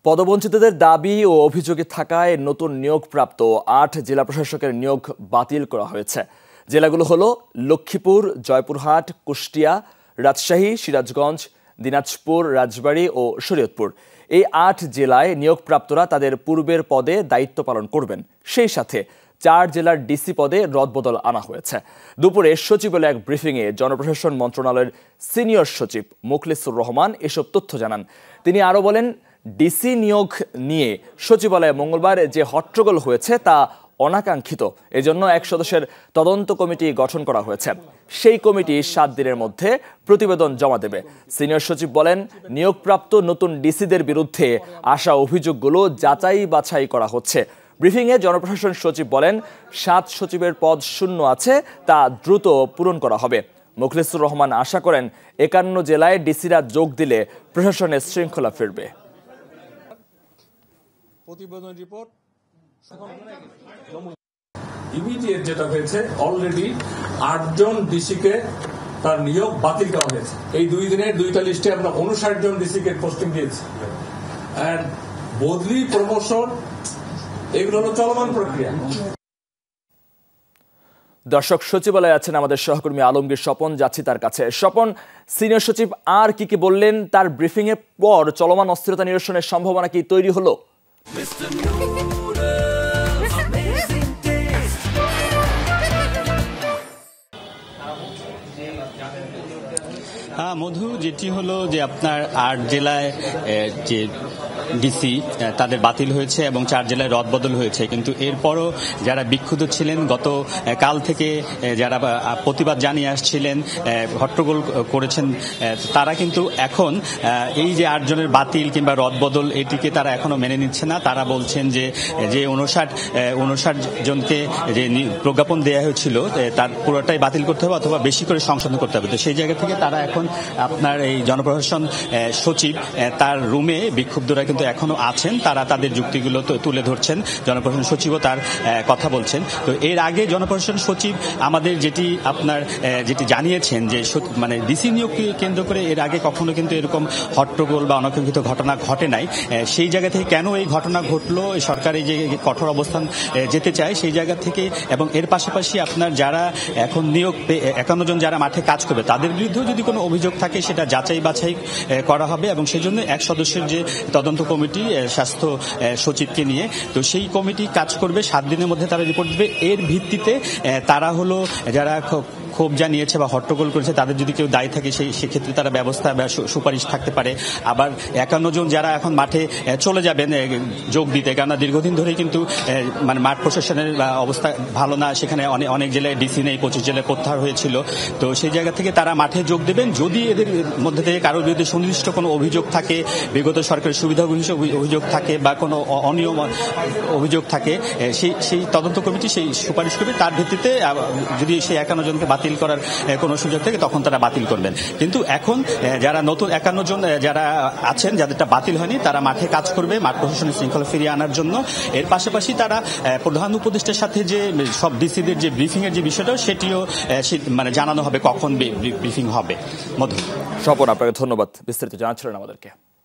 পদবঞ্চিতদের দাবি ও অভিযোগে থাকায় নতুন নিয়োগপ্রাপ্ত ৮ জেলা প্রশাসকের নিয়োগ বাতিল করা হয়েছে। জেলাগুলো হলো লক্ষ্মীপুর, জয়পুরহাট, কুষ্টিয়া, রাজশাহী, সিরাজগঞ্জ, দিনাজপুর, রাজবাড়ী ও শরীয়তপুর। এই ৮ জেলায় নিয়োগপ্রাপ্তরা তাদের পূর্বের পদে দায়িত্ব পালন করবেন। সেই সাথে ৪ জেলার ডিসি পদে রদবদল আনা হয়েছে। দুপুরে সচিবালয়ে এক ব্রিফিংয়ে জনপ্রশাসন মন্ত্রণালয়ের সিনিয়র সচিব মুখলিসুর রহমান এসব তথ্য জানান। তিনি আরও বলেন, ডিসি নিয়োগ নিয়ে সচিবালয়ে মঙ্গলবার যে হট্টগোল হয়েছে তা অনাকাঙ্ক্ষিত। এজন্য এক সদস্যের তদন্ত কমিটি গঠন করা হয়েছে। সেই কমিটি ৭ দিনের মধ্যে প্রতিবেদন জমা দেবে। সিনিয়র সচিব বলেন, নিয়োগপ্রাপ্ত নতুন ডিসিদের বিরুদ্ধে আসা অভিযোগগুলো যাচাই বাছাই করা হচ্ছে। ব্রিফিংয়ে জনপ্রশাসন সচিব বলেন, ৭ সচিবের পদ শূন্য আছে, তা দ্রুত পূরণ করা হবে। মুখলিসুর রহমান আশা করেন, ৫১ জেলায় ডিসিরা যোগ দিলে প্রশাসনের শৃঙ্খলা ফিরবে। প্রতিবেদন রিপোর্ট ইমিডিয়েট যেটা হয়েছে, অলরেডি ৮ জন ডিসিকে তার নিয়োগ বাতিল করা হয়েছে। এই 2 দিনের 2টা লিস্টে আমরা ৫৯ জন ডিসিকে পোস্টিং দিয়েছি। এন্ড বদলি, প্রমোশন এগুলো হলো চলমান প্রক্রিয়া। দর্শক, সচিবালয়ে আছেন আমাদের সহকর্মী আলমগীর স্বপন, যাচ্ছি তার কাছে। স্বপন, সিনিয়র সচিব আর কি বললেন? তার ব্রিফিং এর পর চলমান অস্থিরতা নিরসনের সম্ভাবনা কি তৈরি হলো? মধু, যেটি হলো যে আপনার ৮ জেলায় যে ডিসি তাদের বাতিল হয়েছে এবং ৪ জেলায় রদবদল হয়েছে, কিন্তু এরপরও যারা বিক্ষুব্ধ ছিলেন, গত কাল থেকে যারা প্রতিবাদ জানিয়ে আসছিলেন, হট্টগোল করেছেন, তারা কিন্তু এখন এই যে ৮ জনের বাতিল কিংবা রদবদল এটিকে তারা এখনো মেনে নিচ্ছে না। তারা বলছেন যে ৫৯ জনকে যে প্রজ্ঞাপন দেওয়া হয়েছিল তার পুরোটাই বাতিল করতে হবে অথবা বেশি করে সংশোধন করতে হবে। তো সেই জায়গা থেকে তারা এখন আপনার এই জনপ্রশাসন সচিব তার রুমে বিক্ষুব্ধরা কিন্তু এখনো আছেন। তারা তাদের যুক্তিগুলো তুলে ধরছেন, জনপ্রশাসন সচিবও তার কথা বলছেন। তো এর আগে জনপ্রশাসন সচিব আমাদের যেটি জানিয়েছেন যে মানে ডিসি নিয়োগকে কেন্দ্র করে এর আগে কখনো কিন্তু এরকম হট্টগোল বা অনাকাঙ্ক্ষিত ঘটনা ঘটে নাই। সেই জায়গা থেকে কেন এই ঘটনা ঘটলো, সরকার এই যে কঠোর অবস্থান যেতে চায় সেই জায়গা থেকে, এবং এর পাশাপাশি আপনার যারা এখন নিয়োগ ৫১ জন যারা মাঠে কাজ করবে তাদের বিরুদ্ধেও যদি কোনো অভিযোগ থাকে সেটা যাচাই বাছাই করা হবে। এবং সেই জন্য এক সদস্যের যে তদন্ত কমিটি স্বাস্থ্য সচিবকে নিয়ে, তো সেই কমিটি কাজ করবে। ৭ দিনের মধ্যে তারা রিপোর্ট দেবে। এর ভিত্তিতে তারা হলো যারা ক্ষোভ জানিয়েছে বা হট্টগোল করেছে তাদের যদি কেউ দায়ী থাকে সেক্ষেত্রে তারা ব্যবস্থা বা সুপারিশ থাকতে পারে। আবার ৫১ জন যারা এখন মাঠে চলে যাবেন যোগ দিতে, কেননা দীর্ঘদিন ধরেই কিন্তু মানে মাঠ প্রশাসনের অবস্থা ভালো না, সেখানে অনেক জেলায় ডিসি নেই, ২৫ জেলায় প্রত্যাহার হয়েছিল। তো সেই জায়গা থেকে তারা মাঠে যোগ দেবেন। যদি এদের মধ্যে থেকে কারোর বিরুদ্ধে সুনির্দিষ্ট কোনো অভিযোগ থাকে, বিগত সরকারের সুবিধা অভিযোগ থাকে বা কোনো অনিয়ম অভিযোগ থাকে, সেই তদন্ত কমিটি সেই সুপারিশ করবে। তার ভিত্তিতে যদি সেই ৫১ জনকে বাতিল করার কোনো সুযোগ থাকে তখন তারা বাতিল করবেন। কিন্তু এখন যারা নতুন ৫১ জন যারা আছেন, যাদেরটা বাতিল হয়নি, তারা মাঠে কাজ করবে মাঠ প্রশাসনের শৃঙ্খলা ফিরিয়ে আনার জন্য। এর পাশাপাশি তারা প্রধান উপদেষ্টার সাথে যে সব ডিসিদের যে ব্রিফিং এর যে বিষয়টা সেটিও মানে জানানো হবে কখন ব্রিফিং হবে। মধু, স্বপন, আপনাকে ধন্যবাদ, বিস্তারিত জানাচ্ছিলেন আমাদেরকে।